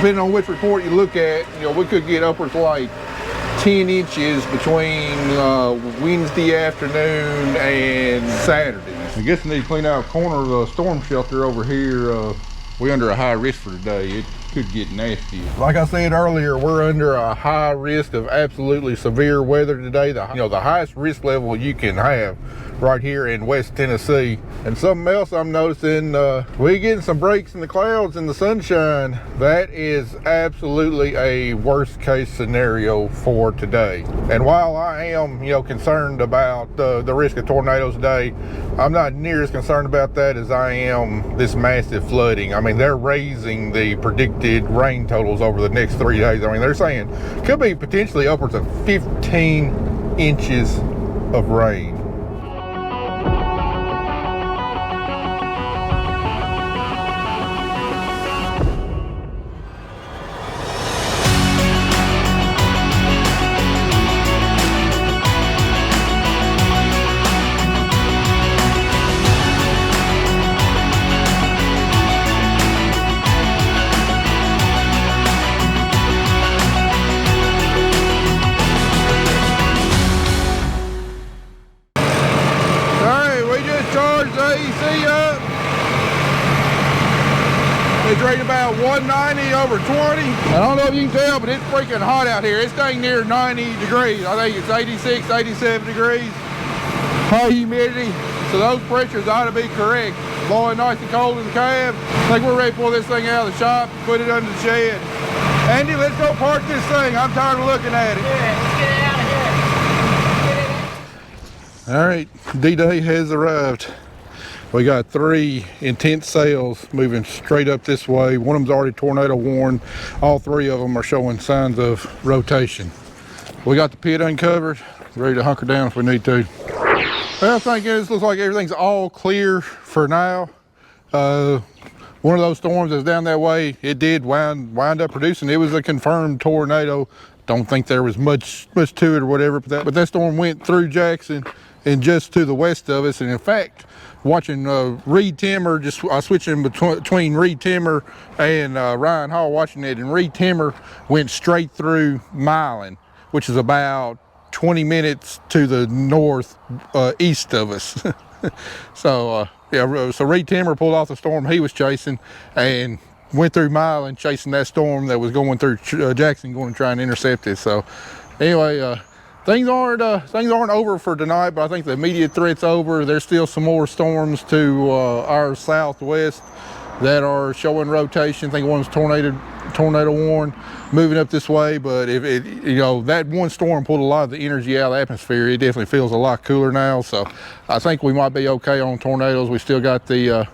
depending on which report you look at, we could get upwards like 10 inches between Wednesday afternoon and Saturday. I guess we need to clean out a corner of the storm shelter over here. We're under a high risk for today. It could get nasty. Like I said earlier, we're under a high risk of absolutely severe weather today. The highest risk level you can have right here in West Tennessee. And something else I'm noticing, we're getting some breaks in the clouds and the sunshine. That is absolutely a worst case scenario for today. And while I am, concerned about the risk of tornadoes today, I'm not near as concerned about that as I am this massive flooding. I mean, they're raising the predicted rain totals over the next 3 days. I mean, they're saying could be potentially upwards of 15 inches of rain. It's rated about 190 over 20. I don't know if you can tell, but it's freaking hot out here. It's dang near 90 degrees. I think it's 86, 87 degrees. High humidity. So those pressures ought to be correct. Blowing nice and cold in the cab. I think we're ready to pull this thing out of the shop and put it under the shed. Andy, let's go park this thing. I'm tired of looking at it. Yeah, let's get it out of here. All right, D-Day has arrived. We got 3 intense sails moving straight up this way. One of them's already tornado warned. All 3 of them are showing signs of rotation. We got the pit uncovered, ready to hunker down if we need to. Well, thank goodness, looks like everything's all clear for now. One of those storms that's down that way, it did wind up producing. It was a confirmed tornado. Don't think there was much to it or whatever, but that storm went through Jackson and just to the west of us. And in fact, watching Reed Timmer, switching between Reed Timmer and Ryan Hall, watching it, and Reed Timmer went straight through Milan, which is about 20 minutes to the north east of us. So Reed Timmer pulled off the storm he was chasing and went through Milan chasing that storm that was going through Jackson, going to try and intercept it. So anyway, things aren't over for tonight, but I think the immediate threat's over. There's still some more storms to our southwest that are showing rotation. I think one's tornado warned moving up this way, but if that one storm pulled a lot of the energy out of the atmosphere, it definitely feels a lot cooler now. So I think we might be okay on tornadoes. We still got the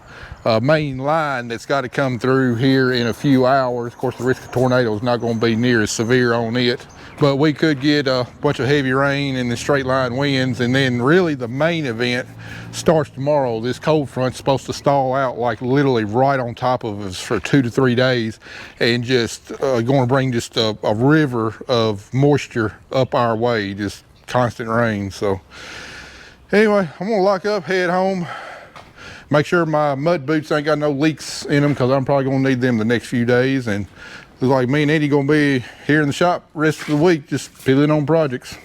main line that's got to come through here in a few hours. Of course, the risk of tornado is not going to be near as severe on it, but we could get a bunch of heavy rain and the straight line winds. And then really the main event starts tomorrow. This cold front's supposed to stall out like literally right on top of us for 2 to 3 days, and just going to bring just a river of moisture up our way, just constant rain. So anyway, I'm gonna lock up, head home, make sure my mud boots ain't got no leaks in them, because I'm probably gonna need them the next few days. And looks like me and Eddie gonna be here in the shop the rest of the week, just filling on projects.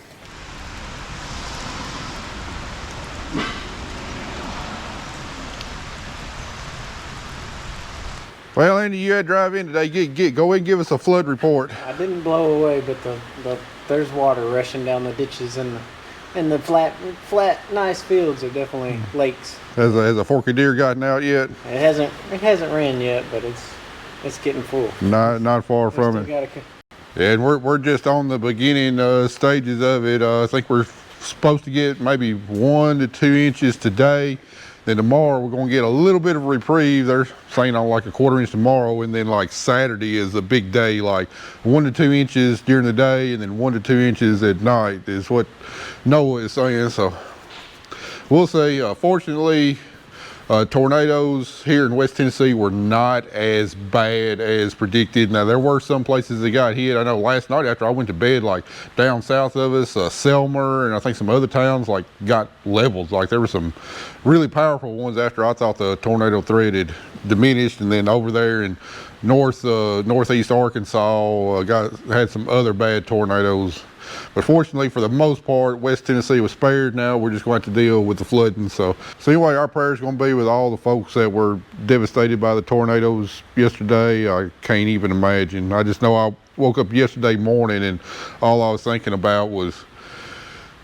Well, Andy, you had to drive in today. Go ahead and give us a flood report. I didn't blow away, but there's water rushing down the ditches, and the flat, nice fields are definitely lakes. Has a Forky Deer gotten out yet? It hasn't ran yet, but it's getting full. Not far from it. Yeah, and we're just on the beginning stages of it. I think we're supposed to get maybe 1 to 2 inches today. Then tomorrow we're going to get a little bit of reprieve. They're saying on like a 1/4 inch tomorrow, and then like Saturday is a big day, like 1 to 2 inches during the day, and then 1 to 2 inches at night is what NOAA is saying. So we'll see. Fortunately, tornadoes here in West Tennessee were not as bad as predicted. Now, there were some places that got hit. I know last night after I went to bed, like down south of us, Selmer, and I think some other towns like got leveled. Like there were some really powerful ones after I thought the tornado threat had diminished. And then over there in northeast Arkansas had some other bad tornadoes. But fortunately, for the most part, West Tennessee was spared. Now we're just going to have to deal with the flooding. So anyway, our prayers are going to be with all the folks that were devastated by the tornadoes yesterday. I can't even imagine. I just know I woke up yesterday morning and all I was thinking about was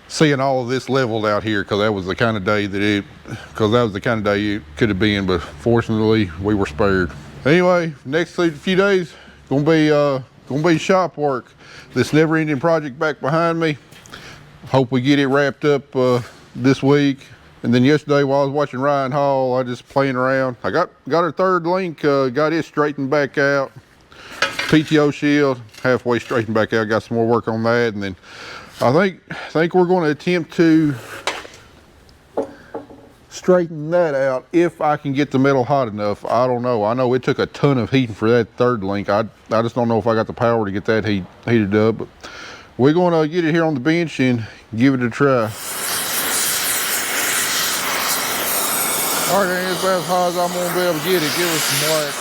seeing all of this leveled out here, because that was the kind of day it could have been. But fortunately, we were spared. Anyway, next few days gonna be shop work. This never-ending project back behind me. Hope we get it wrapped up this week. And then yesterday, while I was watching Ryan Hall, I just playing around. I got our third link, got it straightened back out. PTO shield halfway straightened back out. Got some more work on that, and then I think we're going to attempt to straighten that out if I can get the metal hot enough. I don't know. I know it took a ton of heating for that third link. I just don't know if I got the power to get that heated up. But we're going to get it here on the bench and give it a try. All right, that's about as high as I'm going to be able to get it. Give us some black.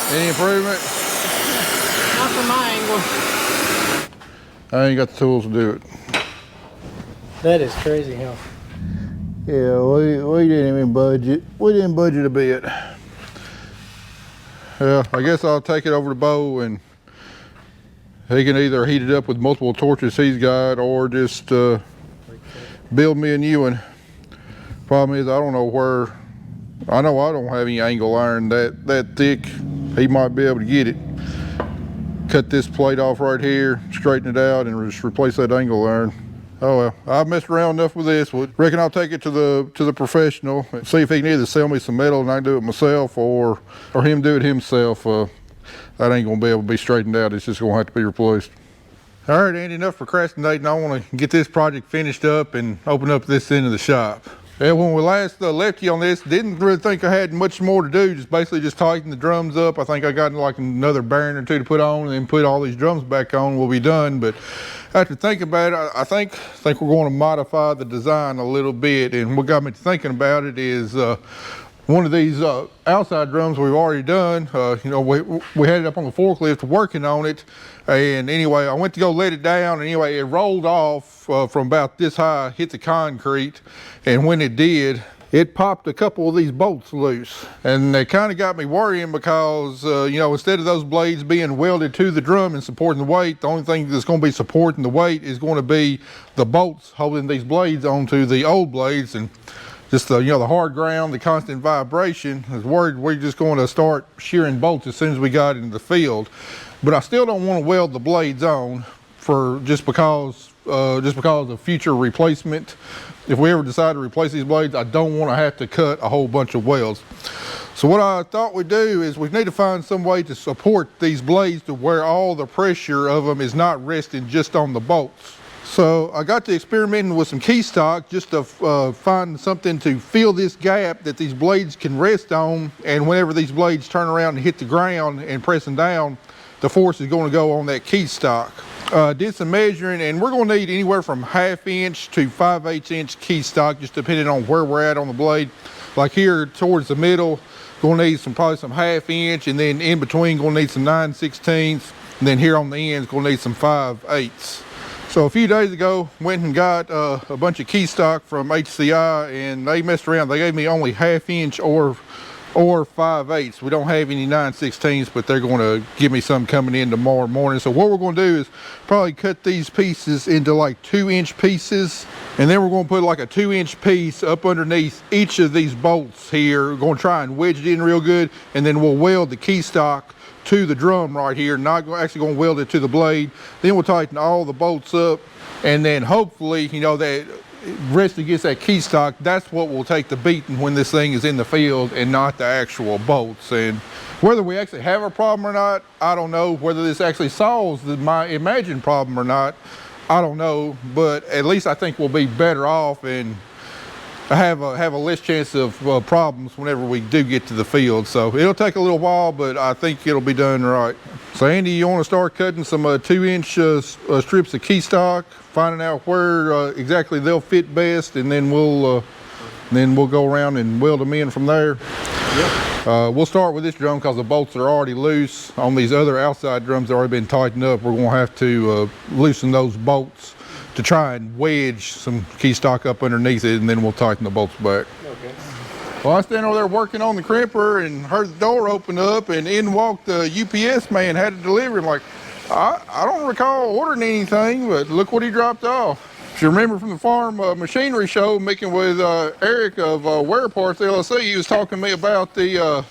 Any improvement? Not from my angle. I ain't got the tools to do it. That is crazy, huh? Yeah, we didn't even budget. We didn't budget a bit. Yeah, I guess I'll take it over to Bo, and he can either heat it up with multiple torches he's got, or just build me a new one. Problem is, I don't know where. I know I don't have any angle iron that thick. He might be able to get it. Cut this plate off right here, straighten it out, and just replace that angle iron. Oh well, I've messed around enough with this. Reckon I'll take it to the professional, see if he can either sell me some metal and I can do it myself, or him do it himself. That ain't gonna be able to be straightened out. It's just gonna have to be replaced. All right, Andy, enough procrastinating. I want to get this project finished up and open up this end of the shop. Yeah, when we last left you on this, didn't really think I had much more to do. Basically just tighten the drums up. I think I got like another bearing or two to put on, and then put all these drums back on. We'll be done. But after thinking about it, I think we're going to modify the design a little bit. And what got me to thinking about it is one of these outside drums we've already done. You know, we had it up on the forklift working on it. And anyway, I went to go let it down. And anyway, it rolled off from about this high, hit the concrete. And when it did, it popped a couple of these bolts loose. And they kind of got me worrying because, you know, instead of those blades being welded to the drum and supporting the weight, the only thing that's going to be supporting the weight is going to be the bolts holding these blades onto the old blades. And just the, you know, the hard ground, the constant vibration, I was worried we're just going to start shearing bolts as soon as we got into the field. But I still don't want to weld the blades on just because of future replacement. If we ever decide to replace these blades, I don't want to have to cut a whole bunch of welds. So what I thought we'd do is we need to find some way to support these blades to where all the pressure of them is not resting just on the bolts. So I got to experimenting with some key stock just to find something to fill this gap that these blades can rest on, and whenever these blades turn around and hit the ground and pressing down, the force is going to go on that key stock. Did some measuring, and we're going to need anywhere from 1/2 inch to 5/8 inch key stock, just depending on where we're at on the blade. Like here towards the middle, going to need probably some 1/2 inch, and then in between going to need some 9/16, and then here on the ends going to need some 5/8. So a few days ago, went and got a bunch of key stock from HCI, and they messed around. They gave me only 1/2 inch or 5/8. We don't have any 9/16, but they're going to give me some coming in tomorrow morning. So what we're going to do is probably cut these pieces into like 2-inch pieces, and then we're going to put like a 2-inch piece up underneath each of these bolts here. We're going to try and wedge it in real good, and then we'll weld the key stock to the drum right here. Not actually going to weld it to the blade. Then we'll tighten all the bolts up, and then hopefully, you know, that rest against that key stock, that's what will take the beating when this thing is in the field, and not the actual bolts. And whether we actually have a problem or not, I don't know. Whether this actually solves my imagined problem or not, I don't know. But at least I think we'll be better off, and have a less chance of problems whenever we do get to the field. So it'll take a little while, but I think it'll be done right. So Andy, you want to start cutting some 2-inch strips of key stock, finding out where exactly they'll fit best, and then we'll go around and weld them in from there. Yep. We'll start with this drum because the bolts are already loose. On these other outside drums that already been tightened up, we're going to have to loosen those bolts to try and wedge some key stock up underneath it, and then we'll tighten the bolts back. Okay. Well, I stand over there working on the crimper and heard the door open up, and in walked the UPS man, had to deliver. I'm like, I don't recall ordering anything, but look what he dropped off. If you remember from the farm machinery show, meeting with Eric of Wear Parts LLC, he was talking to me about the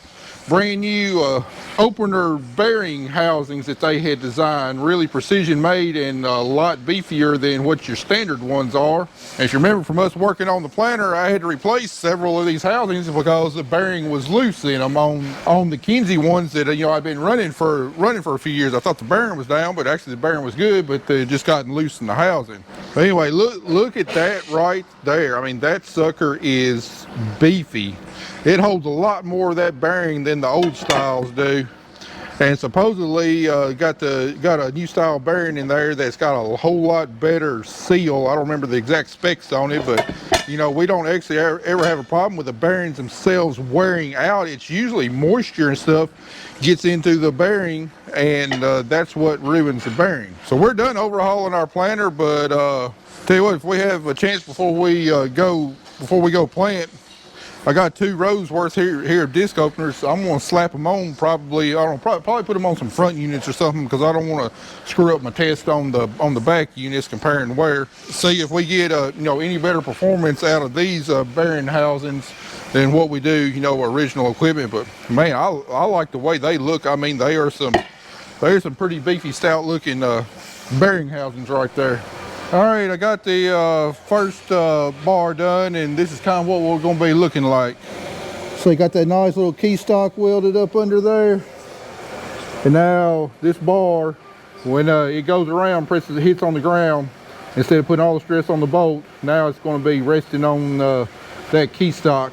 brand new opener bearing housings that they had designed, really precision made and a lot beefier than what your standard ones are. And if you remember from us working on the planter, I had to replace several of these housings because the bearing was loose in them. On the Kinsey ones that I've been running for a few years, I thought the bearing was down, but actually the bearing was good, but they just gotten loose in the housing. But anyway, look at that right there. I mean, that sucker is beefy. It holds a lot more of that bearing than the old styles do. And supposedly got a new style bearing in there that's got a whole lot better seal. I don't remember the exact specs on it, but we don't actually ever have a problem with the bearings themselves wearing out. It's usually moisture and stuff gets into the bearing, and that's what ruins the bearing. So we're done overhauling our planter, but tell you what, if we have a chance before we go plant, I got 2 rows worth here of disc openers. I'm going to slap them on probably put them on some front units or something, because I don't want to screw up my test on the back units comparing wear. See if we get any better performance out of these bearing housings than what we do original equipment. But man, I like the way they look. I mean, there's some pretty beefy, stout looking bearing housings right there. All right, I got the first bar done, and this is kind of what we're going to be looking like. So you got that nice little key stock welded up under there. And now this bar, when it goes around, hits on the ground, instead of putting all the stress on the bolt, now it's going to be resting on that key stock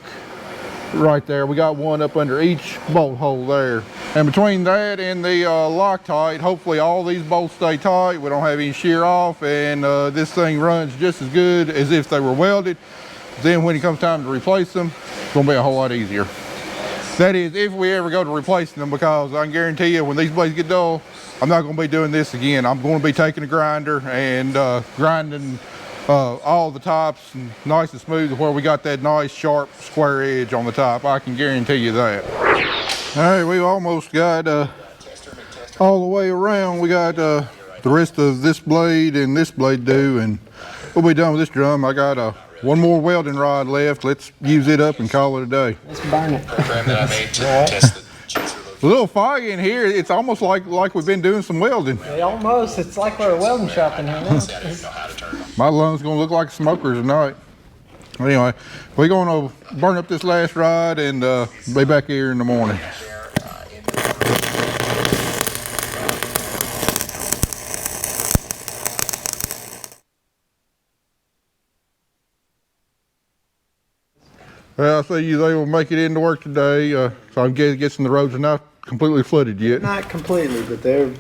right there. We got one up under each bolt hole there. And between that and the Loctite, hopefully all these bolts stay tight. We don't have any shear off, and this thing runs just as good as if they were welded. Then when it comes time to replace them, it's going to be a whole lot easier. That is, if we ever go to replacing them, because I can guarantee you when these blades get dull, I'm not going to be doing this again. I'm going to be taking a grinder and grinding all the tops nice and smooth to where we got that nice sharp square edge on the top. I can guarantee you that. All right, we've almost got all the way around. We got the rest of this blade and this blade due, and we'll be done with this drum. I got one more welding rod left. Let's use it up and call it a day. Let's burn it. Program that I made to test the juicer. A little foggy in here. It's almost like we've been doing some welding. Almost. It's like we're a welding shop in here now. My lungs gonna look like smokers tonight. Anyway, we're gonna burn up this last rod and be back here in the morning. Well, I see you able to make it into work today, so I'm guessing the roads are not completely flooded yet. Not completely, but they're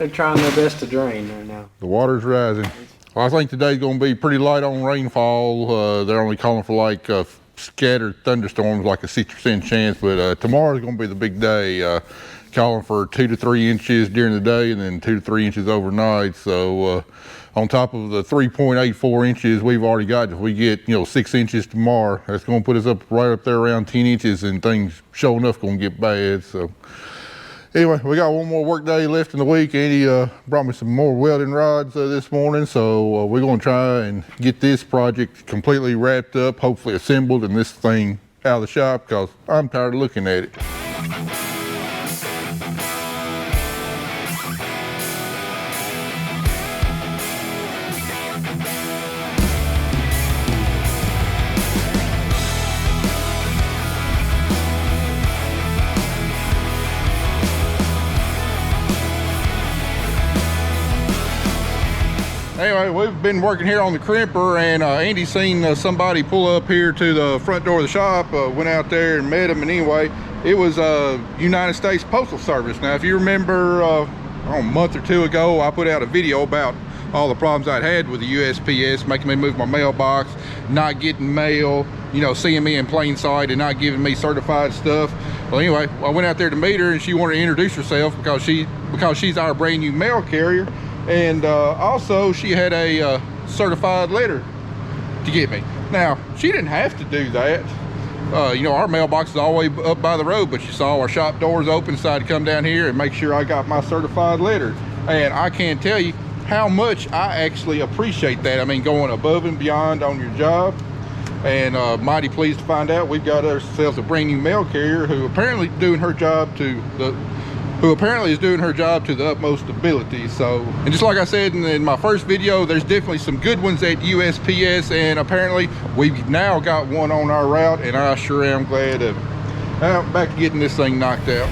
trying their best to drain right now. The water's rising. Well, I think today's going to be pretty light on rainfall. They're only calling for like scattered thunderstorms, like a 60% chance, but tomorrow's going to be the big day. Calling for 2 to 3 inches during the day and then 2 to 3 inches overnight. So on top of the 3.84 inches we've already got, if we get 6 inches tomorrow, that's going to put us up right up there around 10 inches, and things sure enough going to get bad. So anyway, we got one more work day left in the week. Andy brought me some more welding rods this morning, so we're going to try and get this project completely wrapped up, hopefully assembled, and this thing out of the shop, because I'm tired of looking at it. Anyway, we've been working here on the Crimper, and Andy seen somebody pull up here to the front door of the shop. Went out there and met him, and anyway, it was United States Postal Service. Now, if you remember, a month or two ago, I put out a video about all the problems I'd had with the USPS, making me move my mailbox, not getting mail, you know, seeing me in plain sight and not giving me certified stuff. Well, anyway, I went out there to meet her, and she wanted to introduce herself because she's our brand new mail carrier. And also she had a certified letter to get me. Now, she didn't have to do that. You know, our mailbox is all the way up by the road, but she saw our shop doors open, decided to come down here and make sure I got my certified letter. And I can't tell you how much I actually appreciate that. I mean, going above and beyond on your job. And mighty pleased to find out we've got ourselves a brand new mail carrier who apparently is doing her job to the utmost ability. So, and just like I said in my first video, there's definitely some good ones at USPS, and apparently we've now got one on our route, and I sure am glad of it. Now, back to getting this thing knocked out.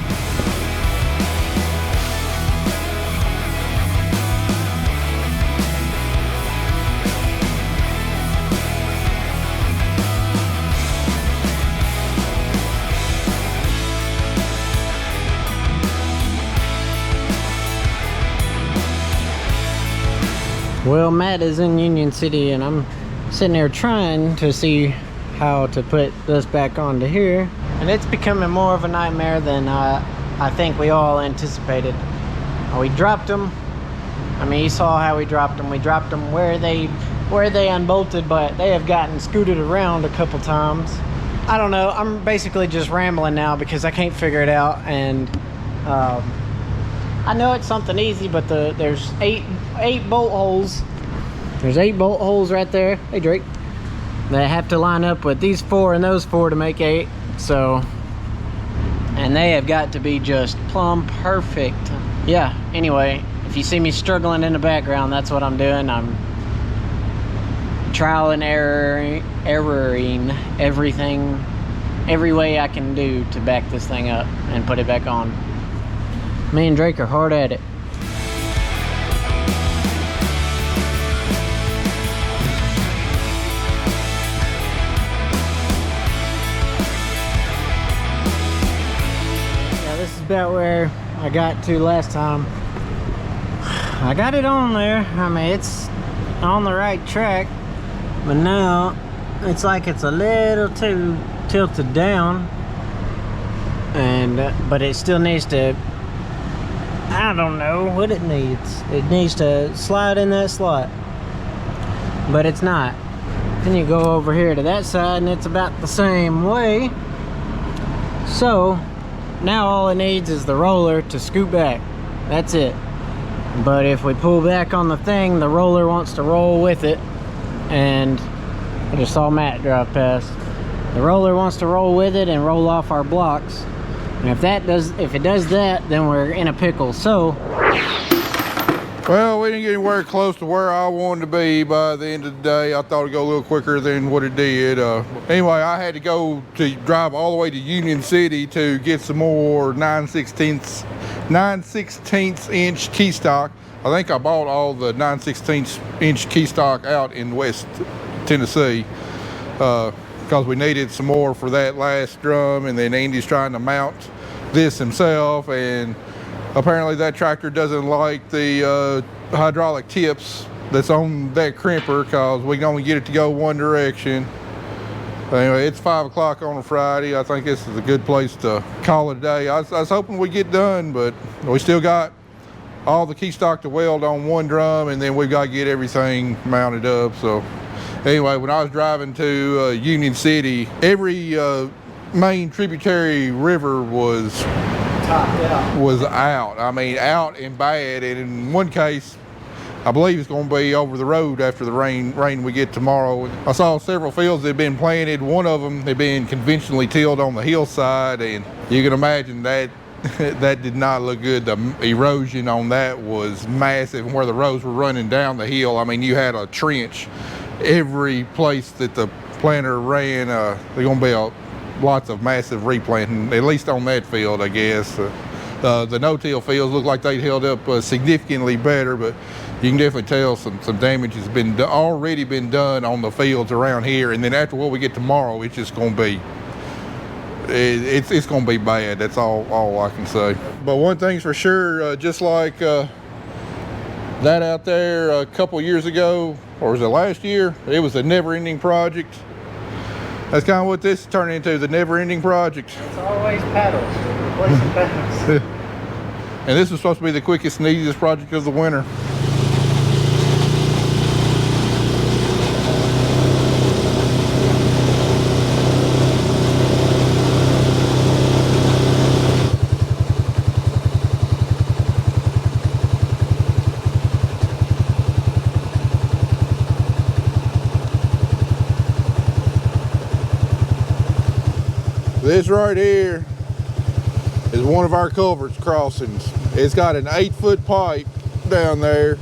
Well, Matt is in Union City, and I'm sitting there trying to see how to put this back onto here, and it's becoming more of a nightmare than I think we all anticipated. We dropped them. I mean, you saw how we dropped them. We dropped them where they unbolted, but they have gotten scooted around a couple times. I don't know. I'm basically just rambling now because I can't figure it out, and I know it's something easy, but there's eight bolt holes. There's 8 bolt holes right there. Hey, Drake. They have to line up with these 4 and those 4 to make 8. So, and they have got to be just plumb perfect. Yeah, anyway, if you see me struggling in the background, that's what I'm doing. I'm trial and erroring everything, every way I can do to back this thing up and put it back on. Me and Drake are hard at it. Yeah, this is about where I got to last time. I got it on there. I mean, it's on the right track, but now it's like it's a little too tilted down, and but it still needs to, I don't know what it needs. It needs to slide in that slot, but it's not. Then you go over here to that side and it's about the same way. So now all it needs is the roller to scoot back. That's it. But if we pull back on the thing, the roller wants to roll with it, and I just saw Matt drive past. The roller wants to roll with it and roll off our blocks. And if it does that, then we're in a pickle. So, well, we didn't get anywhere close to where I wanted to be by the end of the day. I thought it'd go a little quicker than what it did. Anyway, I had to drive all the way to Union City to get some more 9/16 inch key stock. I think I bought all the 9/16 inch key stock out in West Tennessee. Because we needed some more for that last drum, and then Andy's trying to mount this himself, and apparently that tractor doesn't like the hydraulic tips that's on that Crimper, because we can only get it to go one direction. Anyway, it's 5 o'clock on a Friday. I think this is a good place to call it a day. I was hoping we'd get done, but we still got all the key stock to weld on one drum, and then we've got to get everything mounted up. So anyway, when I was driving to Union City, every main tributary river was out. I mean, out and bad. And in one case, I believe it's going to be over the road after the rain we get tomorrow. I saw several fields that had been planted. One of them had been conventionally tilled on the hillside, and you can imagine that that did not look good. The erosion on that was massive, and where the rows were running down the hill, I mean, you had a trench every place that the planter ran. There's going to be lots of massive replanting, at least on that field, I guess. The no-till fields look like they held up significantly better, but you can definitely tell some damage has been already been done on the fields around here. And then after what we get tomorrow, it's just going to be it's going to be bad. That's all I can say. But one thing's for sure, just like that out there a couple years ago, or was it last year? It was a never-ending project. That's kind of what this is turning into, the never-ending project. It's always paddles. Replacing paddles. And this was supposed to be the quickest and easiest project of the winter. This right here is one of our culverts crossings. It's got an 8-foot pipe down there.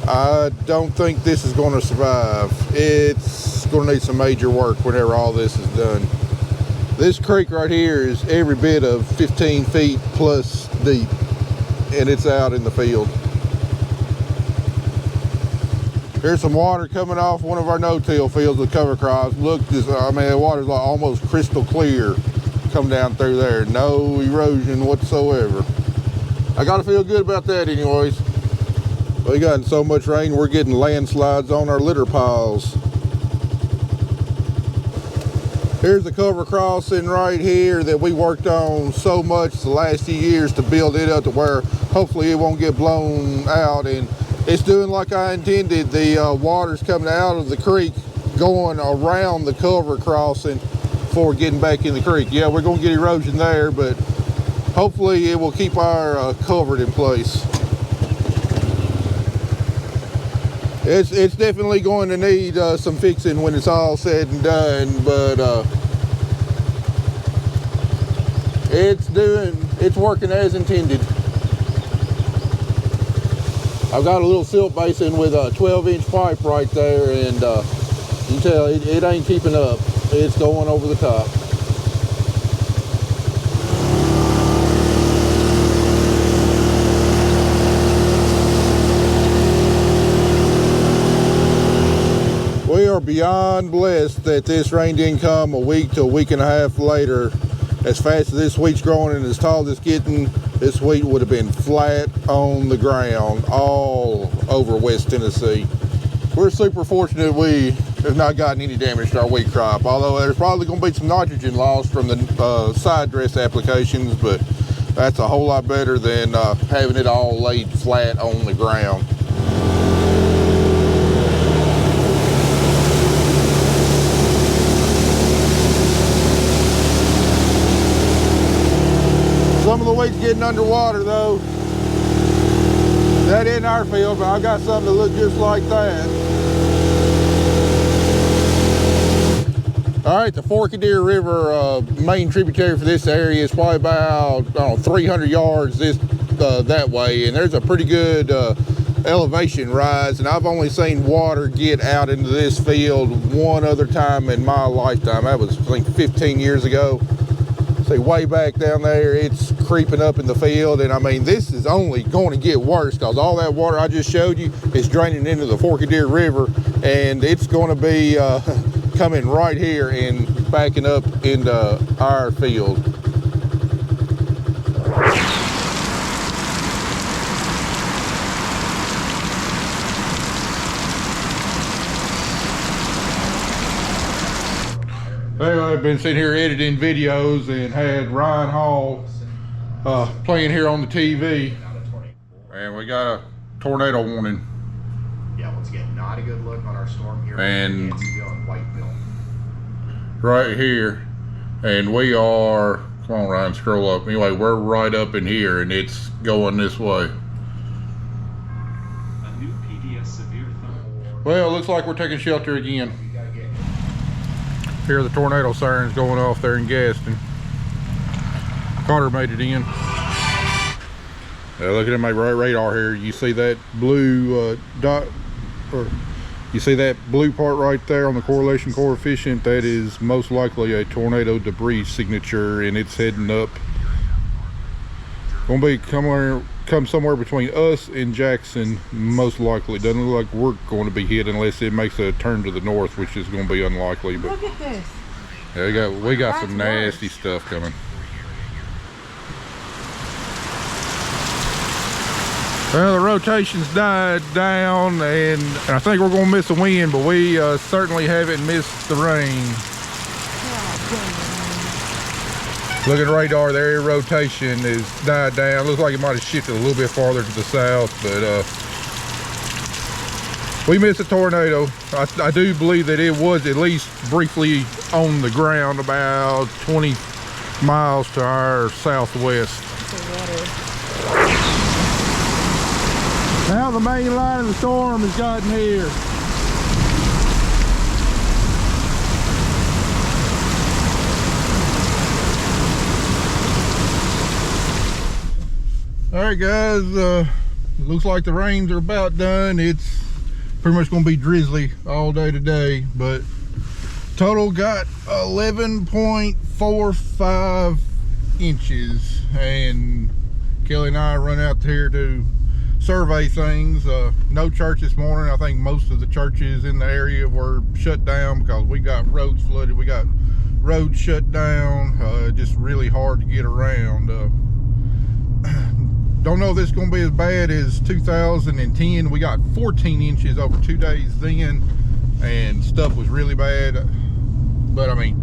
I don't think this is going to survive. It's going to need some major work whenever all this is done. This creek right here is every bit of 15 feet plus deep, and it's out in the field. Here's some water coming off one of our no-till fields with cover crops. Look, I mean, the water's like almost crystal clear coming down through there. No erosion whatsoever. I gotta feel good about that anyways. We gotten so much rain, we're getting landslides on our litter piles. Here's the cover crossing right here that we worked on so much the last few years to build it up to where hopefully it won't get blown out, and it's doing like I intended. The water's coming out of the creek, going around the cover crossing before getting back in the creek. Yeah, we're going to get erosion there, but hopefully it will keep our culvert in place. It's definitely going to need some fixing when it's all said and done, but it's working as intended. I've got a little silt basin with a 12-inch pipe right there, and you can tell it ain't keeping up. It's going over the top. We are beyond blessed that this rain didn't come a week to a week and a half later. As fast as this wheat's growing and as tall as it's getting, this wheat would have been flat on the ground all over West Tennessee. We're super fortunate we have not gotten any damage to our wheat crop, although there's probably going to be some nitrogen loss from the side dress applications, but that's a whole lot better than having it all laid flat on the ground. Some of the wheat's getting underwater though. That isn't our field, but I've got something that looks just like that. All right, the Forked River main tributary for this area is probably about, I don't know, 300 yards that way, and there's a pretty good elevation rise, and I've only seen water get out into this field one other time in my lifetime. That was, I think, 15 years ago. See, way back down there, it's creeping up in the field, and I mean, this is only going to get worse because all that water I just showed you is draining into the Forked River, and it's going to be coming right here and backing up into our field. Well, I've been sitting here editing videos and had Ryan Hall playing here on the TV, and we got a tornado warning. Yeah, once again, not a good look on our storm here. And Whiteville. Right here, and we are, come on Ryan, scroll up. Anyway, we're right up in here, and it's going this way. A new PDS severe thunderstorm. Well, it looks like we're taking shelter again. Here the tornado sirens going off there in Gaston. Carter made it in. Looking at my radar here, you see that blue dot, or you see that blue part right there on the correlation coefficient? That is most likely a tornado debris signature, and it's heading up Gonna be come somewhere between us and Jackson, most likely. Doesn't look like we're going to be hit unless it makes a turn to the north, which is going to be unlikely. But Look at this. yeah, we got some That's nasty stuff coming. Well, the rotation's died down, and I think we're going to miss the wind, but we certainly haven't missed the rain. Look at the radar there, rotation is died down. Looks like it might have shifted a little bit farther to the south, but we missed a tornado. I do believe that it was at least briefly on the ground about 20 miles to our southwest. Now the main line of the storm has gotten here. All right, guys, looks like the rains are about done. It's pretty much going to be drizzly all day today, but total got 11.45 inches, and Kelly and I run out here to survey things. No church this morning. I think most of the churches in the area were shut down because we got roads flooded. We got roads shut down. Just really hard to get around. Don't know if this is going to be as bad as 2010. We got 14 inches over 2 days then, and stuff was really bad. But I mean,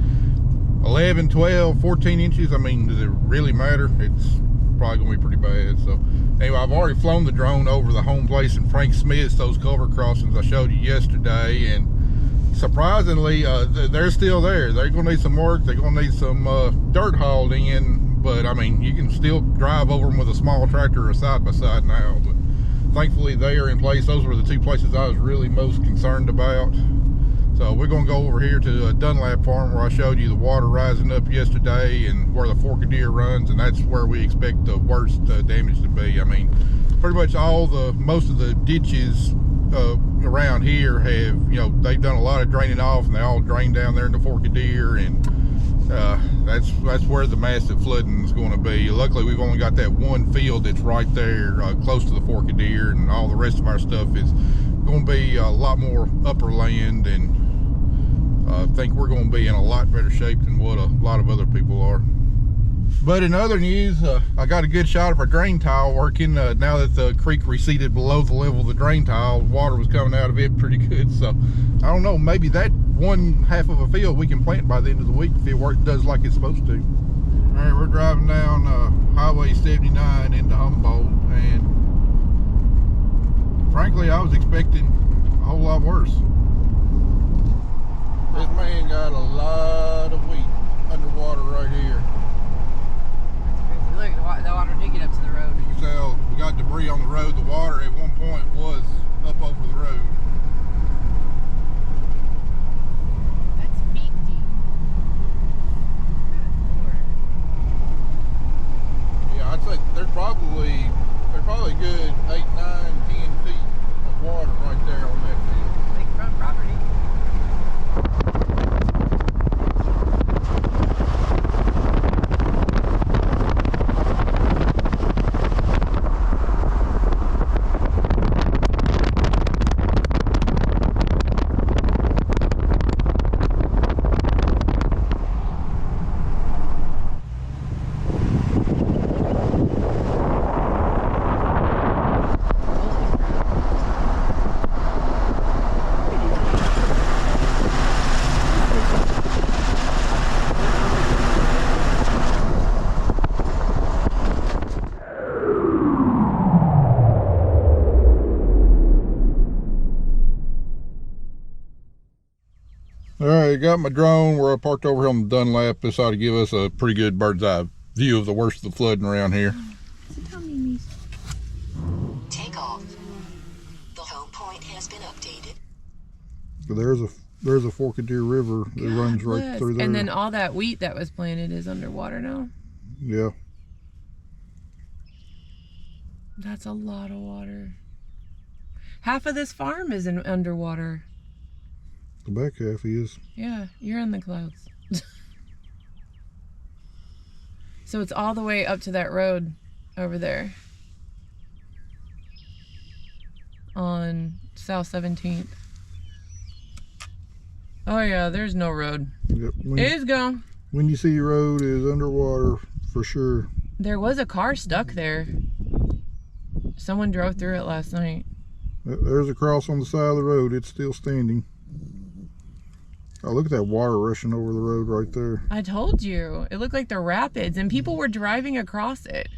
11, 12, 14 inches, I mean, does it really matter? It's probably going to be pretty bad. So anyway, I've already flown the drone over the home place in Frank Smith's, those culvert crossings I showed you yesterday, and surprisingly, they're still there. They're going to need some work. They're going to need some dirt hauled in. But I mean, you can still drive over them with a small tractor or side by side now. But thankfully they are in place. Those were the two places I was really most concerned about. So we're going to go over here to Dunlap Farm, where I showed you the water rising up yesterday and where the Forkadeer runs, and that's where we expect the worst damage to be. I mean, pretty much most of the ditches around here have, you know, they've done a lot of draining off, and they all drain down there in the Forkadeer, and that's where the massive flooding is going to be. Luckily, we've only got that one field that's right there close to the Forkadeer, and all the rest of our stuff is going to be a lot more upper land, and I think we're going to be in a lot better shape than what a lot of other people are. But in other news, I got a good shot of our drain tile working. Now that the creek receded below the level of the drain tile, water was coming out of it pretty good. So I don't know, maybe that one half of a field we can plant by the end of the week if it does like it's supposed to. All right, we're driving down Highway 79 into Humboldt, and frankly, I was expecting a whole lot worse. This man got a lot of wheat underwater right here. Look, the water did get up to the road. You can tell we got debris on the road. The water at one point was up over the road. That's feet deep. Yeah, I'd say they're probably good 8, 9, 10 feet of water right there on that field. Big front property. Alright, got my drone where I parked over here on the Dunlap. This ought to give us a pretty good bird's eye view of the worst of the flooding around here. Take off. The home point has been updated. There's a Forkadeer River that runs right through there. And then all that wheat that was planted is underwater now. Yeah. That's a lot of water. Half of this farm is in underwater. The back half is. Yeah, you're in the clouds. So it's all the way up to that road over there on South 17th. Oh yeah, there's no road. Yep. It's gone. When you see road is underwater for sure. There was a car stuck there. Someone drove through it last night. There's a cross on the side of the road. It's still standing. Oh, look at that water rushing over the road right there. I told you. It looked like the rapids and people were driving across it.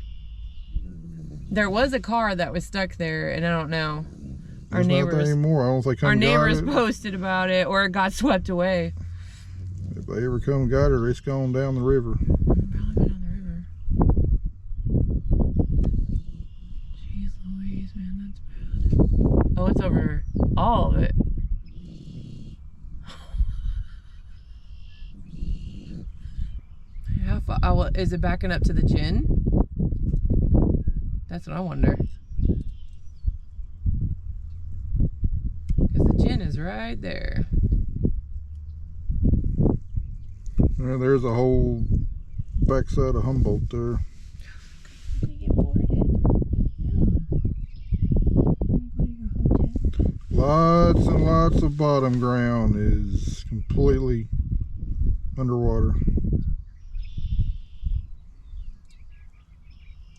There was a car that was stuck there and I don't know. There's not there anymore. I don't think our neighbors posted about it or it got swept away. If they ever come and got her, it's gone down the river. Probably went down the river. Jeez Louise, man, that's bad. Oh, it's over all of it. How far? Oh, well, is it backing up to the gin? That's what I wonder. Because the gin is right there. Yeah, there's a whole backside of Humboldt there. Lots and lots of bottom ground is completely underwater.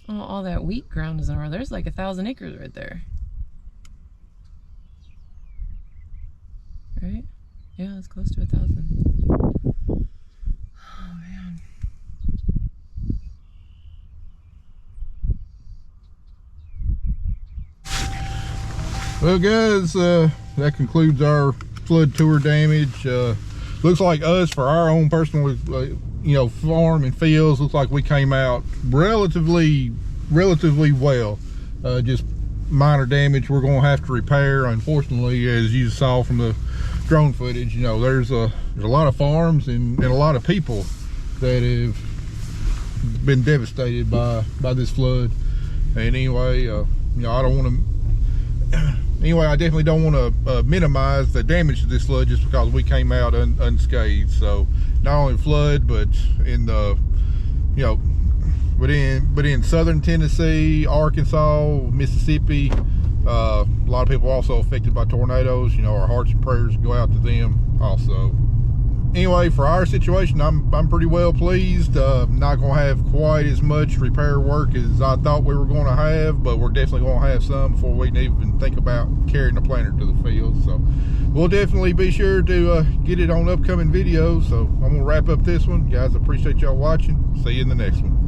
Oh, all that wheat ground is underwater. There's like 1,000 acres right there. Right? Yeah, it's close to 1,000. Oh man. Well guys, that concludes our flood tour damage. Looks like us, for our own personal farm and fields, looks like we came out relatively well. Just minor damage we're gonna have to repair. Unfortunately, as you saw from the drone footage, there's a lot of farms and a lot of people that have been devastated by this flood. And anyway, I don't want to I definitely don't want to minimize the damage to this flood just because we came out unscathed. So not only flood, but in the but in southern Tennessee, Arkansas, Mississippi, a lot of people also affected by tornadoes. Our hearts and prayers go out to them also. Anyway, for our situation, I'm pretty well pleased. Not gonna have quite as much repair work as I thought we were going to have, but we're definitely gonna have some before we can even think about carrying the planter to the field. So we'll definitely be sure to get it on upcoming videos. So I'm gonna wrap up this one, guys. Appreciate y'all watching. See you in the next one.